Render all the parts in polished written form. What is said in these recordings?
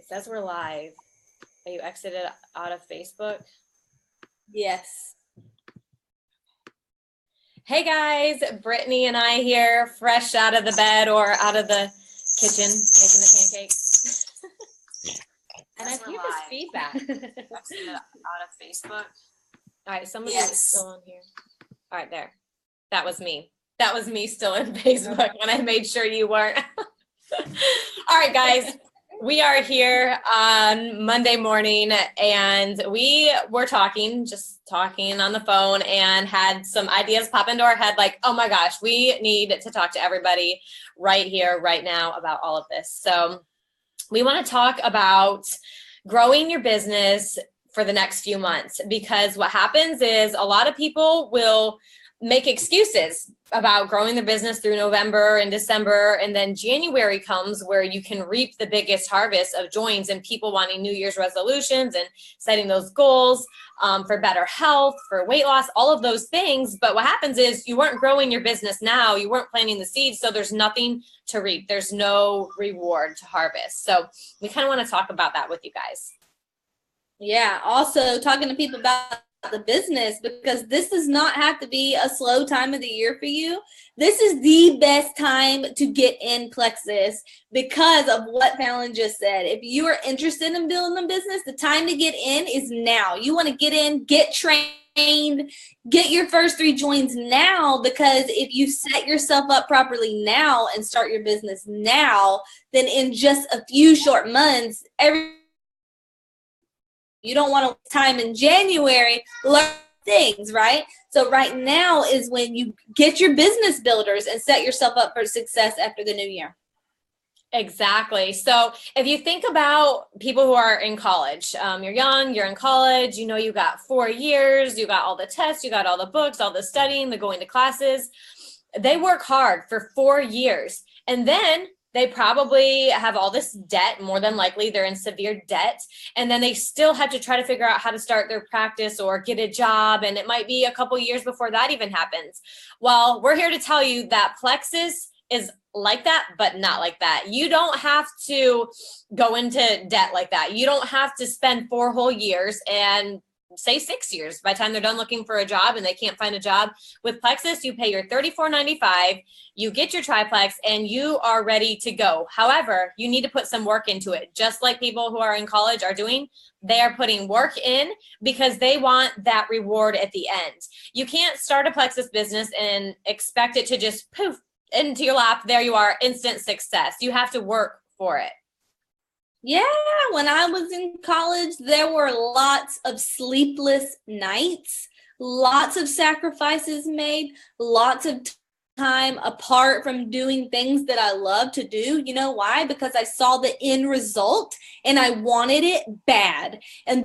It says we're live. Are you exited out of Facebook? Yes. Hey guys, Brittany and I here, fresh out of the bed or out of the kitchen, making the pancakes. And I hear this feedback. Exited out of Facebook. All right, somebody is still on here. All right, there. That was me. That was me still in Facebook when I made sure you weren't. All right, guys. We are here on Monday morning, and we were just talking on the phone, and had some ideas pop into our head like, oh my gosh, we need to talk to everybody right here, right now about all of this. So we want to talk about growing your business for the next few months, because what happens is a lot of people will make excuses about growing their business through November and December, and then January comes where you can reap the biggest harvest of joins and people wanting New Year's resolutions and setting those goals for better health, for weight loss, all of those things. But what happens is you weren't growing your business now, you weren't planting the seeds, so there's nothing to reap. There's no reward to harvest. So we kind of want to talk about that with you guys. Yeah, also talking to people about the business, because this does not have to be a slow time of the year for you. This is the best time to get in Plexus because of what Fallon just said. If you are interested in building a business, the time to get in is now. You want to get in, get trained, get your first 3 joins now, because if you set yourself up properly now and start your business now, then in just a few short months, you don't want to time in January, learn things, right? So right now is when you get your business builders and set yourself up for success after the new year. Exactly. So if you think about people who are in college, you're young, you're in college, you got 4 years, you got all the tests, you got all the books, all the studying, the going to classes. They work hard for 4 years, and then they probably have all this debt. More than likely, they're in severe debt. And then they still have to try to figure out how to start their practice or get a job. And it might be a couple years before that even happens. Well, we're here to tell you that Plexus is like that, but not like that. You don't have to go into debt like that. You don't have to spend 4 whole years and say 6 years by the time they're done looking for a job and they can't find a job. With Plexus, you pay your $34.95, you get your triplex, and you are ready to go. However, you need to put some work into it, just like people who are in college are doing. They are putting work in because they want that reward at the end. You can't start a Plexus business and expect it to just poof into your lap. There you are, instant success. You have to work for it. Yeah, when I was in college, there were lots of sleepless nights, lots of sacrifices made, lots of time apart from doing things that I love to do. You know why? Because I saw the end result and I wanted it bad. And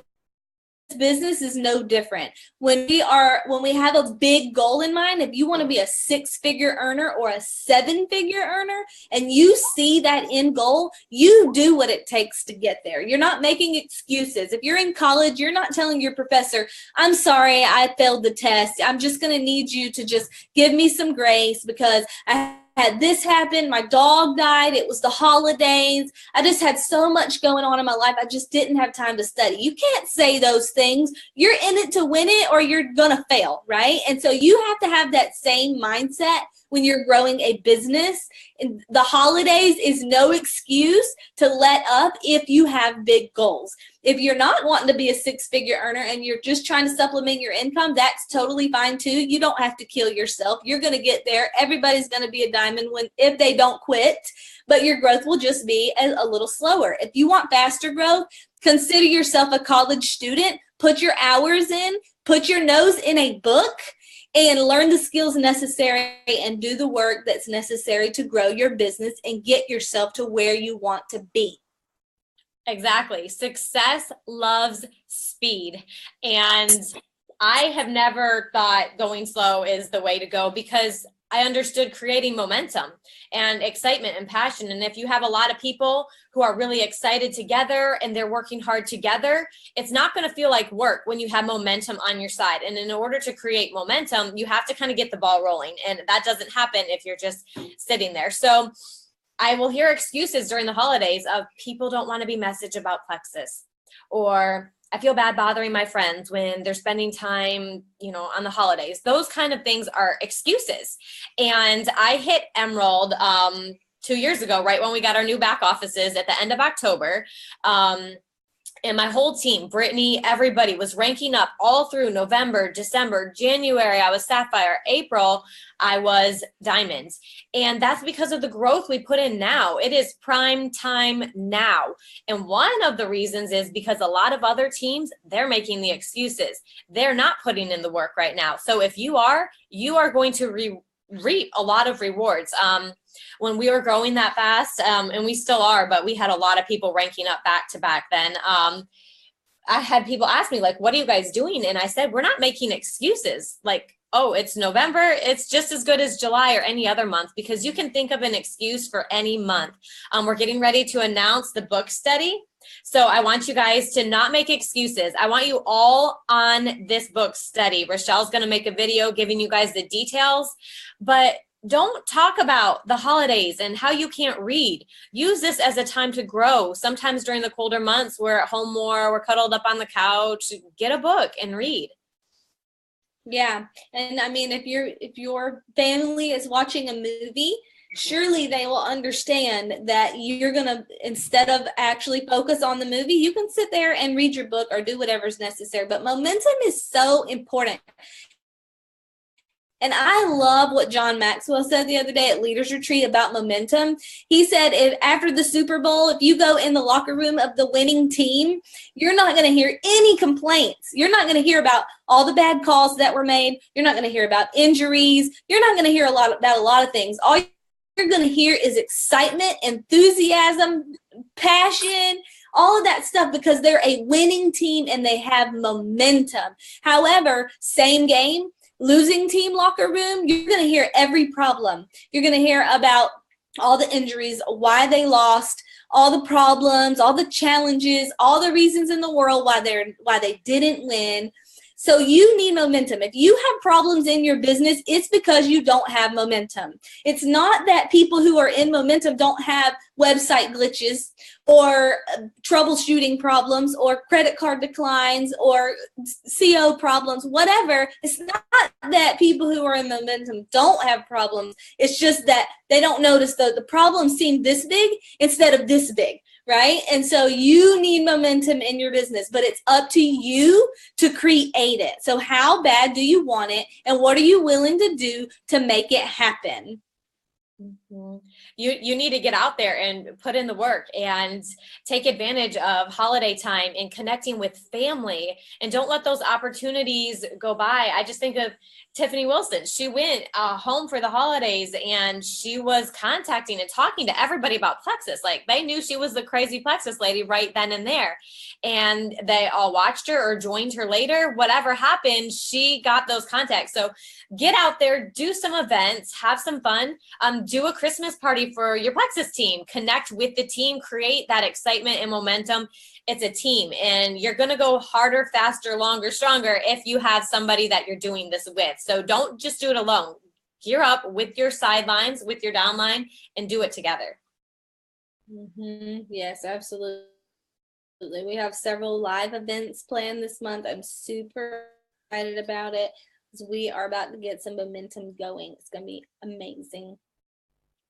business is no different. When we have a big goal in mind, if you want to be a 6-figure earner or a 7-figure earner, and you see that end goal, you do what it takes to get there. You're not making excuses. If you're in college, you're not telling your professor, I'm sorry, I failed the test. I'm just going to need you to just give me some grace because I had this happen, my dog died, it was the holidays, I just had so much going on in my life, I just didn't have time to study. You can't say those things. You're in it to win it or you're gonna fail, right? And so you have to have that same mindset when you're growing a business. And the holidays is no excuse to let up if you have big goals. If you're not wanting to be a 6-figure earner and you're just trying to supplement your income, that's totally fine too. You don't have to kill yourself. You're going to get there. Everybody's going to be a diamond if they don't quit, but your growth will just be a little slower. If you want faster growth, consider yourself a college student, put your hours in, put your nose in a book, and learn the skills necessary and do the work that's necessary to grow your business and get yourself to where you want to be. Exactly. Success loves speed. And I have never thought going slow is the way to go because I understood creating momentum and excitement and passion. And if you have a lot of people who are really excited together and they're working hard together, it's not going to feel like work when you have momentum on your side. And in order to create momentum, you have to kind of get the ball rolling. And that doesn't happen if you're just sitting there. So I will hear excuses during the holidays of people don't want to be messaged about Plexus, or I feel bad bothering my friends when they're spending time, on the holidays. Those kind of things are excuses. And I hit Emerald 2 years ago, right when we got our new back offices at the end of October. And my whole team, Brittany, everybody was ranking up all through November, December, January. I was Sapphire. April, I was Diamonds. And that's because of the growth we put in now. It is prime time now. And one of the reasons is because a lot of other teams, they're making the excuses. They're not putting in the work right now. So if you are going to reap a lot of rewards. When we were growing that fast, and we still are, but we had a lot of people ranking up back to back then. I had people ask me, like, what are you guys doing? And I said, we're not making excuses. Like, oh, it's November. It's just as good as July or any other month, because you can think of an excuse for any month. We're getting ready to announce the book study. So I want you guys to not make excuses. I want you all on this book study. Rochelle's going to make a video giving you guys the details, but don't talk about the holidays and how you can't read. Use this as a time to grow. Sometimes during the colder months, we're at home more, we're cuddled up on the couch. Get a book and read. Yeah. And I mean, if your family is watching a movie, surely they will understand that you're going to, instead of actually focus on the movie, you can sit there and read your book or do whatever's necessary. But momentum is so important. And I love what John Maxwell said the other day at Leaders Retreat about momentum. He said, if after the Super Bowl, if you go in the locker room of the winning team, you're not going to hear any complaints. You're not going to hear about all the bad calls that were made. You're not going to hear about injuries. You're not going to hear about a lot of things. All you're going to hear is excitement, enthusiasm, passion, all of that stuff, because they're a winning team and they have momentum. However, same game, losing team locker room, you're going to hear every problem. You're going to hear about all the injuries, why they lost, all the problems, all the challenges, all the reasons in the world why they didn't win. So you need momentum. If you have problems in your business, it's because you don't have momentum. It's not that people who are in momentum don't have website glitches or troubleshooting problems or credit card declines or CO problems, whatever. It's not that people who are in momentum don't have problems. It's just that they don't notice the problems seem this big instead of this big. Right? And so you need momentum in your business, but it's up to you to create it. So how bad do you want it? And what are you willing to do to make it happen? Mm-hmm. You need to get out there and put in the work and take advantage of holiday time and connecting with family, and don't let those opportunities go by. I just think of Tiffany Wilson. She went home for the holidays and she was contacting and talking to everybody about Plexus. Like, they knew she was the crazy Plexus lady right then and there. And they all watched her or joined her later. Whatever happened, she got those contacts. So get out there, do some events, have some fun, do a Christmas party for your Plexus team, connect with the team, create that excitement and momentum. It's a team, and you're going to go harder, faster, longer, stronger if you have somebody that you're doing this with. So don't just do it alone. Gear up with your sidelines, with your downline, and do it together. Mm-hmm. Yes, absolutely. We have several live events planned this month. I'm super excited about it because we are about to get some momentum going. It's going to be amazing.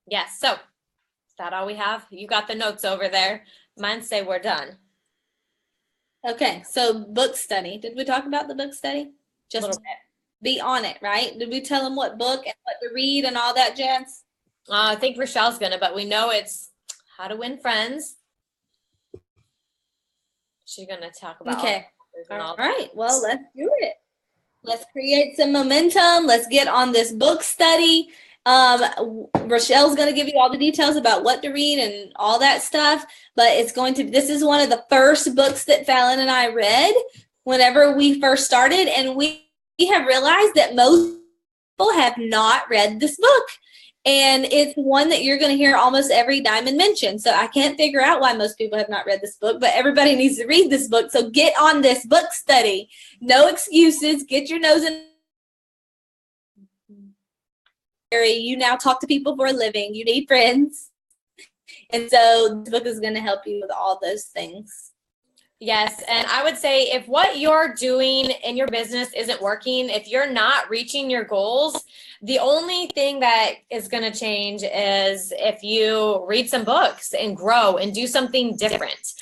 Yes. So is that all we have? You got the notes over there. Mine say we're done. Okay. So book study. Did we talk about the book study? Just a little bit. Be on it, right? Did we tell them what book and what to read and all that jazz? I think Rochelle's going to, but we know it's How to Win Friends. She's going to talk about. Okay. All right. Well, let's do it. Let's create some momentum. Let's get on this book study. Rochelle's going to give you all the details about what to read and all that stuff, but this is one of the first books that Fallon and I read whenever we first started, and we have realized that most people have not read this book, and it's one that you're going to hear almost every diamond mention. So I can't figure out why most people have not read this book, but everybody needs to read this book. So get on this book study. No excuses. Get your nose in. You now talk to people for a living. You need friends. And so this book is going to help you with all those things. Yes, and I would say if what you're doing in your business isn't working, if you're not reaching your goals, the only thing that is going to change is if you read some books and grow and do something different.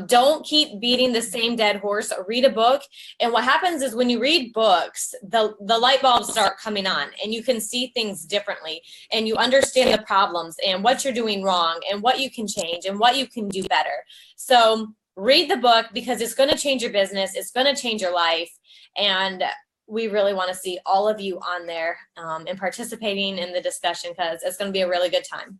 Don't keep beating the same dead horse. Read a book, and what happens is when you read books, the light bulbs start coming on, and you can see things differently, and you understand the problems and what you're doing wrong and what you can change and what you can do better. So read the book because it's going to change your business. It's going to change your life. And we really want to see all of you on there and participating in the discussion because it's going to be a really good time.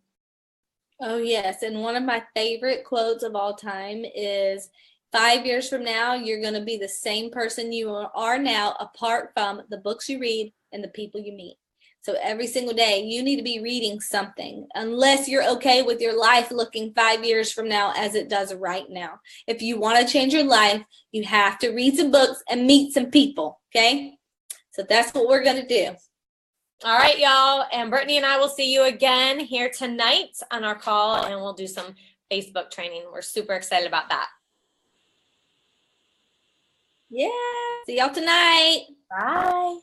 Oh, yes. And one of my favorite quotes of all time is 5 years from now, you're going to be the same person you are now, apart from the books you read and the people you meet. So every single day, you need to be reading something, unless you're okay with your life looking 5 years from now as it does right now. If you want to change your life, you have to read some books and meet some people, okay? So that's what we're going to do. All right, y'all. And Brittany and I will see you again here tonight on our call, and we'll do some Facebook training. We're super excited about that. Yeah. See y'all tonight. Bye.